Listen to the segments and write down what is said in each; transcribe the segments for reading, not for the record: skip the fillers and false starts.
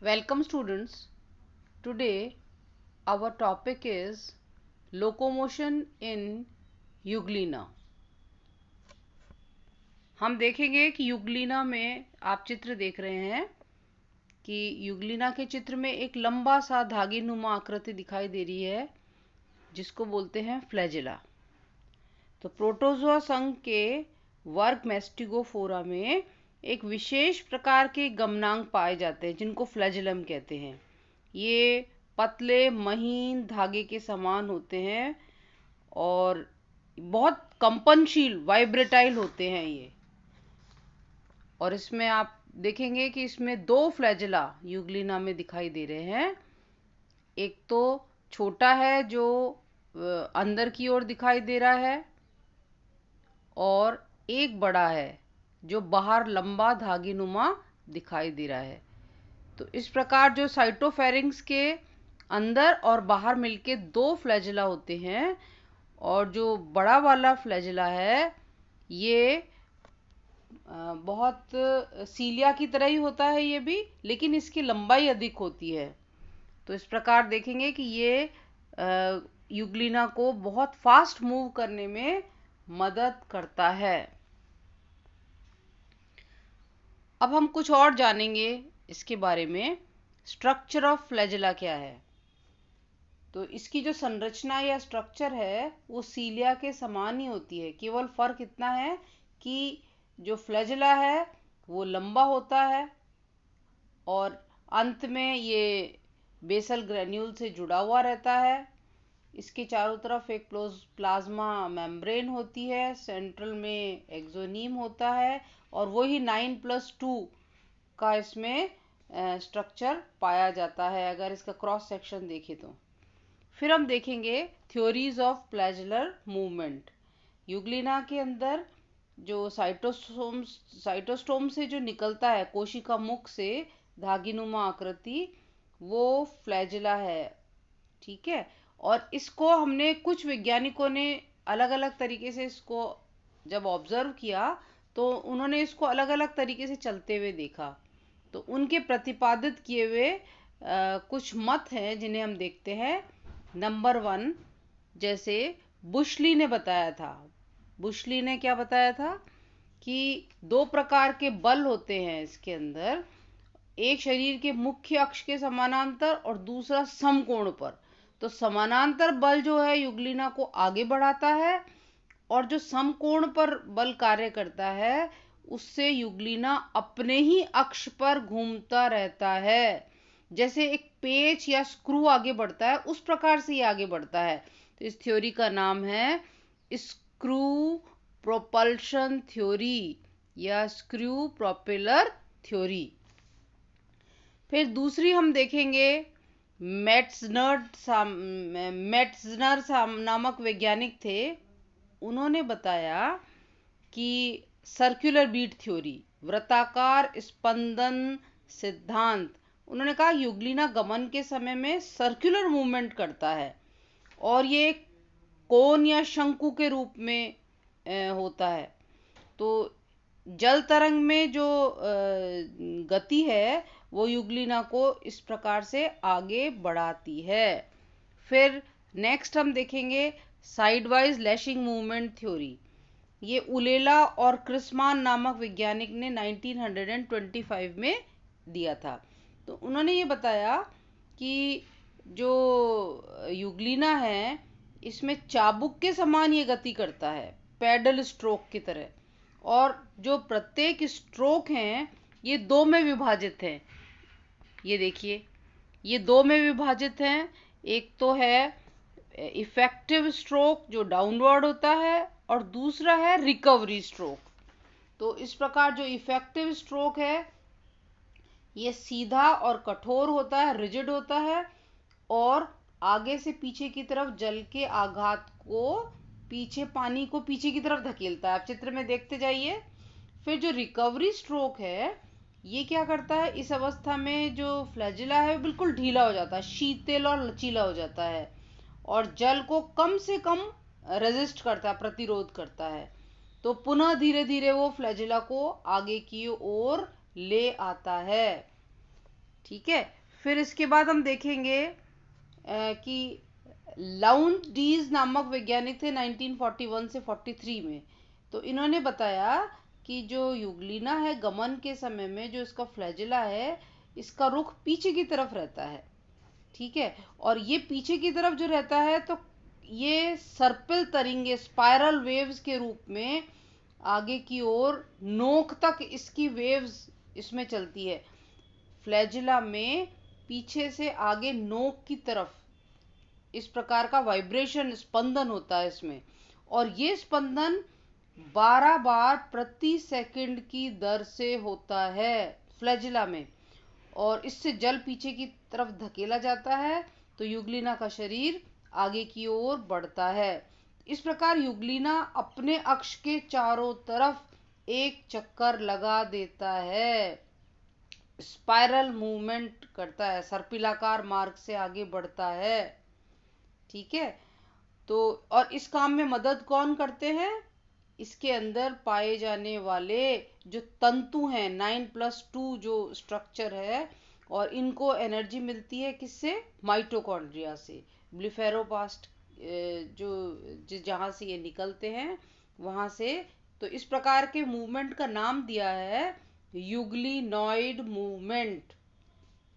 Welcome students. Today our topic is locomotion in Euglena. हम देखेंगे कि यूग्लिना में आप चित्र देख रहे हैं कि यूग्लिना के चित्र में एक लंबा सा धागे नुमा आकृति दिखाई दे रही है जिसको बोलते हैं फ्लैजिला। तो प्रोटोजोआ संघ के वर्ग मैस्टिगोफोरा में एक विशेष प्रकार के गमनांक पाए जाते हैं जिनको फ्लैजिलम कहते हैं। ये पतले महीन धागे के समान होते हैं और बहुत कंपनशील वाइब्रेटाइल होते हैं ये। और इसमें आप देखेंगे कि इसमें दो फ्लैजिला यूग्लिना में दिखाई दे रहे हैं। एक तो छोटा है जो अंदर की ओर दिखाई दे रहा है और एक बड़ा है जो बाहर लंबा धागेनुमा दिखाई दे रहा है। तो इस प्रकार जो साइटोफेरिंग्स के अंदर और बाहर मिलके दो फ्लैजिला होते हैं और जो बड़ा वाला फ्लैजिला है ये बहुत सीलिया की तरह ही होता है ये भी, लेकिन इसकी लंबाई अधिक होती है। तो इस प्रकार देखेंगे कि ये यूग्लिना को बहुत फास्ट मूव करने में मदद करता है। अब हम कुछ और जानेंगे इसके बारे में। स्ट्रक्चर ऑफ फ्लैजिला क्या है? तो इसकी जो संरचना या स्ट्रक्चर है वो सीलिया के समान ही होती है। केवल फर्क इतना है कि जो फ्लैजिला है वो लंबा होता है और अंत में ये बेसल ग्रेन्यूल से जुड़ा हुआ रहता है। इसके चारों तरफ एक प्लाज्मा मेम्ब्रेन होती है, सेंट्रल में एक्सोनीम होता है और वही 9+2 का इसमें स्ट्रक्चर पाया जाता है अगर इसका क्रॉस सेक्शन देखें तो। फिर हम देखेंगे theories of flagellar movement. Euglena के अंदर जो साइटोस्टोम से जो निकलता है कोशिका मुख से धागीनुमा आकृति, वो फ्लैजिला है। ठीक है। और इसको हमने कुछ वैज्ञानिकों ने अलग अलग तरीके से इसको जब ऑब्जर्व किया तो उन्होंने इसको अलग अलग तरीके से चलते हुए देखा। तो उनके प्रतिपादित किए हुए कुछ मत हैं जिन्हें हम देखते हैं। नंबर 1, जैसे बुशली ने बताया था। बुशली ने क्या बताया था कि दो प्रकार के बल होते हैं इसके अंदर, एक शरीर के मुख्य अक्ष के समानांतर और दूसरा समकोण पर। तो समानांतर बल जो है यूग्लिना को आगे बढ़ाता है और जो समकोण पर बल कार्य करता है उससे यूग्लिना अपने ही अक्ष पर घूमता रहता है। जैसे एक पेच या स्क्रू आगे बढ़ता है उस प्रकार से ये आगे बढ़ता है। तो इस थ्योरी का नाम है स्क्रू प्रोपल्शन थ्योरी या स्क्रू प्रोपेलर थ्योरी। फिर दूसरी हम देखेंगे, मेट्जनर नामक वैज्ञानिक थे। उन्होंने बताया कि सर्कुलर बीट थ्योरी, वृत्ताकार स्पंदन सिद्धांत। उन्होंने कहा यूग्लिना गमन के समय में सर्कुलर मूवमेंट करता है और ये कोन या शंकु के रूप में होता है। तो जल तरंग में जो गति है वो यूग्लिना को इस प्रकार से आगे बढ़ाती है। फिर नेक्स्ट हम देखेंगे साइडवाइज लैशिंग मूवमेंट थ्योरी। ये उलेला और क्रिस्मान नामक वैज्ञानिक ने 1925 में दिया था। तो उन्होंने ये बताया कि जो यूग्लिना है इसमें चाबुक के समान ये गति करता है, पैडल स्ट्रोक की तरह। और जो प्रत्येक स्ट्रोक हैं ये दो में विभाजित हैं। ये देखिए ये दो में विभाजित हैं। एक तो है इफेक्टिव स्ट्रोक जो डाउनवर्ड होता है और दूसरा है रिकवरी स्ट्रोक। तो इस प्रकार जो इफेक्टिव स्ट्रोक है ये सीधा और कठोर होता है, रिजिड होता है और आगे से पीछे की तरफ जल के आघात को पानी को पीछे की तरफ धकेलता है। आप चित्र में देखते जाइए। फिर जो रिकवरी स्ट्रोक है ये क्या करता है, इस अवस्था में जो फ्लैजिला है बिल्कुल ढीला हो जाता है, शीतल और लचीला हो जाता है और जल को कम से कम रेजिस्ट करता है, प्रतिरोध करता है। तो पुनः धीरे धीरे वो फ्लैजिला को आगे की ओर ले आता है। ठीक है। फिर इसके बाद हम देखेंगे कि लाउंज डीज नामक वैज्ञानिक थे 1941 से 43 में। तो इन्होंने बताया कि जो यूग्लिना है, गमन के समय में जो इसका फ्लैजिला है, इसका रुख पीछे की तरफ रहता है। ठीक है। और ये पीछे की तरफ जो रहता है, तो ये सर्पिल तरंगे, स्पाइरल वेव्स के रूप में आगे की ओर नोक तक इसकी वेव्स इसमें चलती है। फ्लैजिला में पीछे से आगे नोक की तरफ इस प्रकार का वाइब्रेशन, स्पंदन होता है इसमें। और ये स्पंदन 12 बार प्रति सेकंड की दर से होता है फ्लैजिला में। और इससे जल पीछे की तरफ धकेला जाता है, तो यूग्लिना का शरीर आगे की ओर बढ़ता है। इस प्रकार यूग्लिना अपने अक्ष के चारों तरफ एक चक्कर लगा देता है, स्पाइरल मूवमेंट करता है, सर्पिलाकार मार्ग से आगे बढ़ता है। ठीक है। तो और इस काम में मदद कौन करते हैं? इसके अंदर पाए जाने वाले जो तंतु हैं, 9+2 जो स्ट्रक्चर है, और इनको एनर्जी मिलती है किससे? माइटोकॉन्ड्रिया से। ब्लिफेरोपास्ट जो जहाँ से ये निकलते हैं वहाँ से। तो इस प्रकार के मूवमेंट का नाम दिया है यूग्लिनॉइड मूवमेंट।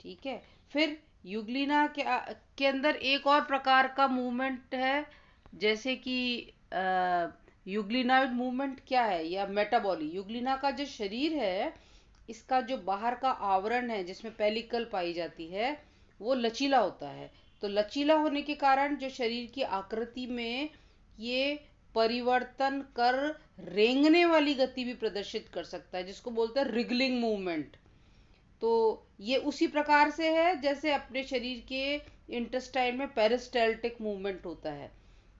ठीक है। फिर यूग्लिना के अंदर एक और प्रकार का मूवमेंट है, जैसे कि यूग्लिनॉइड मूवमेंट क्या है, या मेटाबॉली। यूग्लिना का जो शरीर है, इसका जो बाहर का आवरण है जिसमें पेलिकल पाई जाती है, वो लचीला होता है। तो लचीला होने के कारण जो शरीर की आकृति में ये परिवर्तन कर रेंगने वाली गति भी प्रदर्शित कर सकता है, जिसको बोलते हैं रिगलिंग मूवमेंट। तो ये उसी प्रकार से है जैसे अपने शरीर के इंटेस्टाइन में पेरिस्टाल्टिक मूवमेंट होता है।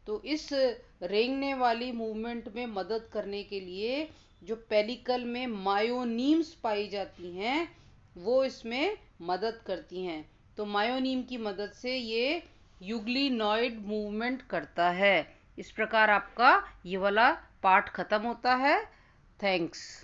तो इस रेंगने वाली मूवमेंट में मदद करने के लिए जो पेलिकल में मायोनीम्स पाई जाती हैं, वो इसमें मदद करती हैं। तो मायोनीम की मदद से ये यूग्लिनॉइड मूवमेंट करता है। इस प्रकार आपका ये वाला पार्ट खत्म होता है। थैंक्स।